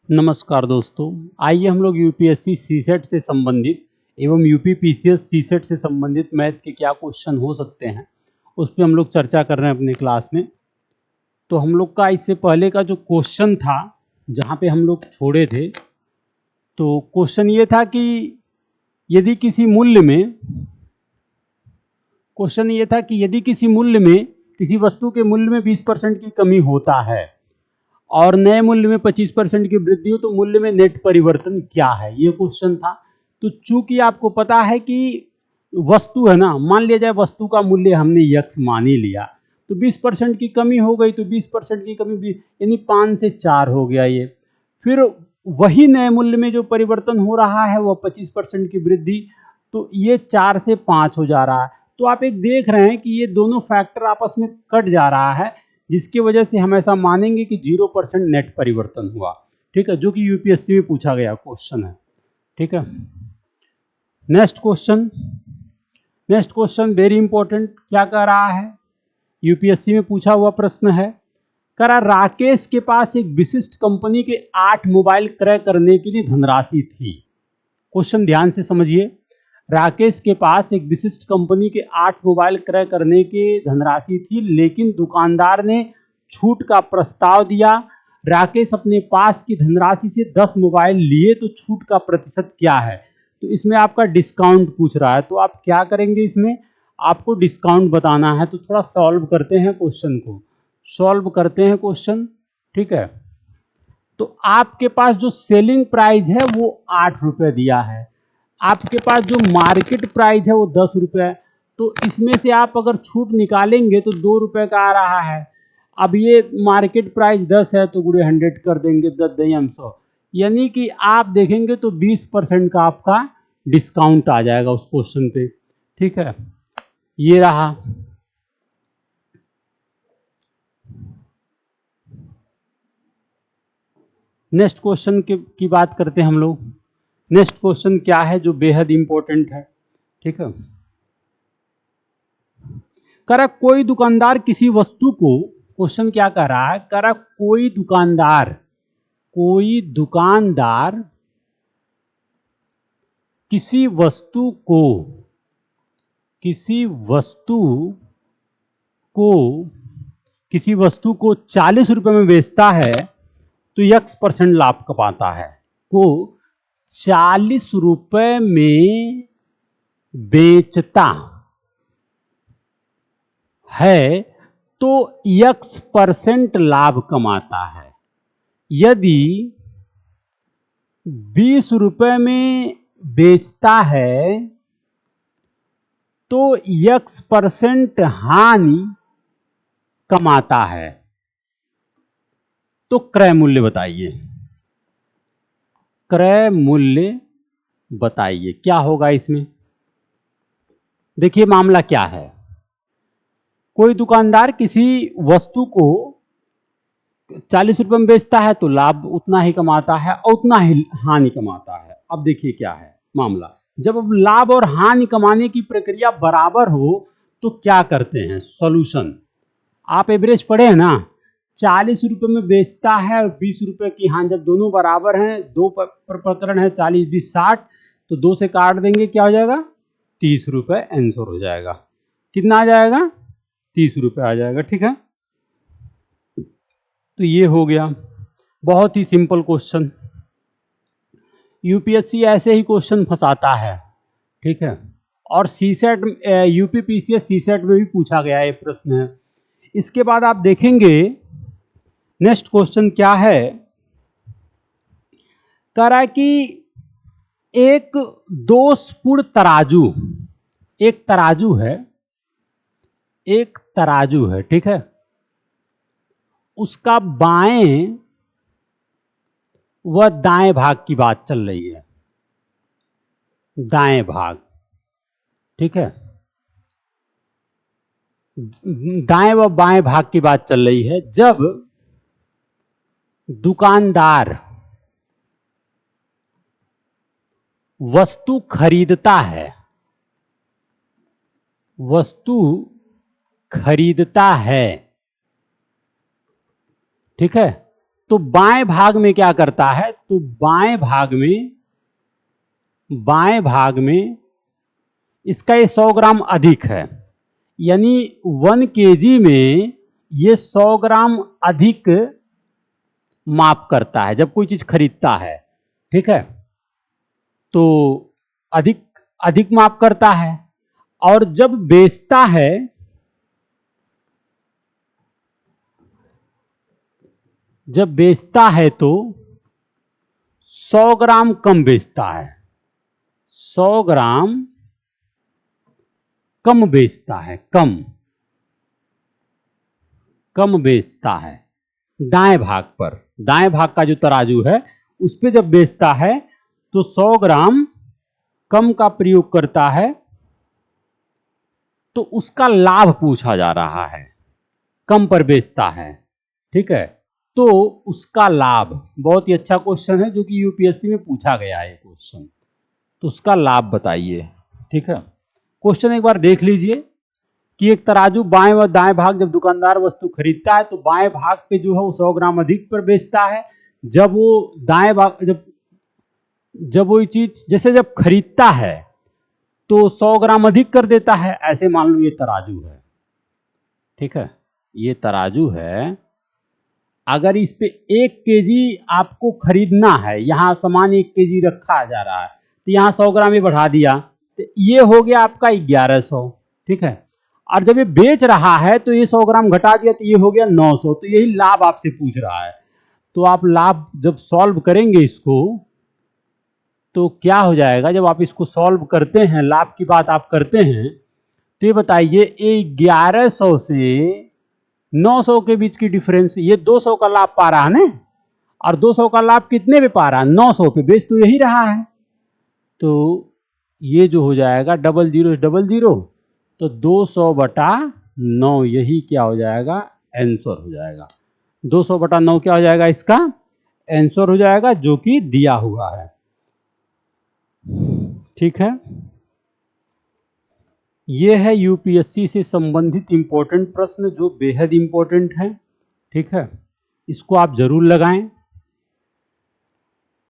नमस्कार दोस्तों, आइए हम लोग यूपीएससी सीसेट से संबंधित एवं यूपी पीसीएस सीसेट से संबंधित मैथ के क्या क्वेश्चन हो सकते हैं उस पर हम लोग चर्चा कर रहे हैं अपने क्लास में। तो हम लोग का इससे पहले का जो क्वेश्चन था, जहाँ पे हम लोग छोड़े थे, तो क्वेश्चन ये था कि यदि किसी मूल्य में क्वेश्चन ये था कि यदि किसी मूल्य में किसी वस्तु के मूल्य में 20% की कमी होता है और नए मूल्य में 25% की वृद्धि हो तो मूल्य में नेट परिवर्तन क्या है, ये क्वेश्चन था। तो चूंकि आपको पता है कि वस्तु है ना, मान लिया जाए वस्तु का मूल्य हमने यक्स मान ही लिया, तो 20% की कमी हो गई, तो 20% की कमी यानी 5 से 4 हो गया ये। फिर वही नए मूल्य में जो परिवर्तन हो रहा है वह 25% की वृद्धि, तो ये 4 से 5 हो जा रहा है। तो आप एक देख रहे हैं कि ये दोनों फैक्टर आपस में कट जा रहा है, जिसकी वजह से हम ऐसा मानेंगे कि 0% नेट परिवर्तन हुआ। ठीक है, जो कि यूपीएससी में पूछा गया क्वेश्चन है। ठीक है, नेक्स्ट क्वेश्चन वेरी इंपॉर्टेंट। क्या कह रहा है, यूपीएससी में पूछा हुआ प्रश्न है, कह रहा राकेश के पास एक विशिष्ट कंपनी के 8 मोबाइल क्रय करने के लिए धनराशि थी। क्वेश्चन ध्यान से समझिए, राकेश के पास एक विशिष्ट कंपनी के 8 मोबाइल क्रय करने की धनराशि थी, लेकिन दुकानदार ने छूट का प्रस्ताव दिया। राकेश अपने पास की धनराशि से 10 मोबाइल लिए, तो छूट का प्रतिशत क्या है? तो इसमें आपका डिस्काउंट पूछ रहा है, तो आप क्या करेंगे, इसमें आपको डिस्काउंट बताना है। तो थोड़ा सॉल्व करते हैं क्वेश्चन को, सॉल्व करते हैं क्वेश्चन। ठीक है, तो आपके पास जो सेलिंग प्राइस है वो 8 रुपये दिया है, आपके पास जो मार्केट प्राइस है वो 10 रुपये है, तो इसमें से आप अगर छूट निकालेंगे तो 2 रुपये का आ रहा है। अब ये मार्केट प्राइस 10 है तो गुणे 100 कर देंगे, 10 दही 100, यानी कि आप देखेंगे तो 20% का आपका डिस्काउंट आ जाएगा उस क्वेश्चन पे। ठीक है, ये रहा। नेक्स्ट क्वेश्चन की बात करते हैं हम लोग। नेक्स्ट क्वेश्चन क्या है जो बेहद इंपॉर्टेंट है। ठीक है, कह रहा कोई दुकानदार किसी वस्तु को, क्वेश्चन क्या कह रहा है, कह रहा कोई दुकानदार किसी वस्तु को किसी वस्तु को किसी वस्तु को 40 रुपए में बेचता है तो x% लाभ कमाता है। को 40 रुपए में बेचता है तो x% लाभ कमाता है। यदि 20 रुपए में बेचता है तो x% हानि कमाता है। तो क्रय मूल्य बताइए, क्रय मूल्य बताइए क्या होगा इसमें। देखिए मामला क्या है, कोई दुकानदार किसी वस्तु को 40 रुपए में बेचता है तो लाभ उतना ही कमाता है और उतना ही हानि कमाता है। अब देखिए क्या है मामला, जब अब लाभ और हानि कमाने की प्रक्रिया बराबर हो तो क्या करते हैं, सॉल्यूशन। आप एवरेज पढ़े हैं ना, 40 रुपए में बेचता है और 20 रुपए की हानि, जब दोनों बराबर हैं, दो प्रकरण है 40 20 60, तो 2 से काट देंगे, क्या हो जाएगा, 30 रुपए आंसर हो जाएगा। कितना आ जाएगा, 30 रुपए आ जाएगा। ठीक है, तो ये हो गया, बहुत ही सिंपल क्वेश्चन। यूपीएससी ऐसे ही क्वेश्चन फंसाता है। ठीक है, और सीसेट यूपी पीसीएस सीसेट में भी पूछा गया है प्रश्न है। इसके बाद आप देखेंगे नेक्स्ट क्वेश्चन क्या है, कह रहा है कि एक दोषपूर्ण तराजू, एक तराजू है, ठीक है, उसका बाएं व दाएं भाग की बात चल रही है, दाएं भाग, ठीक है, दाएं व बाएं भाग की बात चल रही है। जब दुकानदार वस्तु खरीदता है, वस्तु खरीदता है, ठीक है, तो बाएं भाग में क्या करता है, तो बाएं भाग में इसका ये 100 ग्राम अधिक है, यानी 1 केजी में ये 100 ग्राम अधिक माप करता है जब कोई चीज खरीदता है, ठीक है, तो अधिक अधिक माप करता है। और जब बेचता है, तो 100 ग्राम कम बेचता है, 100 ग्राम कम बेचता है, कम बेचता है दाएं भाग पर। दाएं भाग का जो तराजू है उस पे जब बेचता है तो 100 ग्राम कम का प्रयोग करता है, तो उसका लाभ पूछा जा रहा है, कम पर बेचता है, ठीक है, तो उसका लाभ, बहुत ही अच्छा क्वेश्चन है जो कि यूपीएससी में पूछा गया है क्वेश्चन, तो उसका लाभ बताइए, ठीक है। क्वेश्चन एक बार देख लीजिए कि एक तराजू बाएं व दाएं भाग जब दुकानदार वस्तु खरीदता है तो बाएं भाग पे जो है वो 100 ग्राम अधिक पर बेचता है, जब वो दाएं भाग जब वो चीज जैसे जब खरीदता है तो 100 ग्राम अधिक कर देता है। ऐसे मान लो ये तराजू है, ठीक है, ये तराजू है, अगर इस पे 1 केजी आपको खरीदना है, यहां सामान 1 केजी रखा जा रहा है, तो यहां 100 ग्राम ही बढ़ा दिया, तो ये हो गया आपका 1100, ठीक है। और जब ये बेच रहा है तो ये 100 ग्राम घटा दिया तो ये हो गया 900, तो यही लाभ आपसे पूछ रहा है। तो आप लाभ जब सॉल्व करेंगे इसको तो क्या हो जाएगा, जब आप इसको सॉल्व करते हैं, लाभ की बात आप करते हैं, तो ये बताइए 1100 से 900 के बीच की डिफरेंस, ये 200 का लाभ पा रहा है ना, और 200 का लाभ कितने पे पा रहा है, 900 पे, बेच तो यही रहा है, तो ये जो हो जाएगा 0000, तो 200/9, यही क्या हो जाएगा, आंसर हो जाएगा। 200/9 क्या हो जाएगा, इसका आंसर हो जाएगा, जो कि दिया हुआ है, ठीक है। ये है यूपीएससी से संबंधित इंपॉर्टेंट प्रश्न जो बेहद इंपॉर्टेंट है, ठीक है, इसको आप जरूर लगाएं।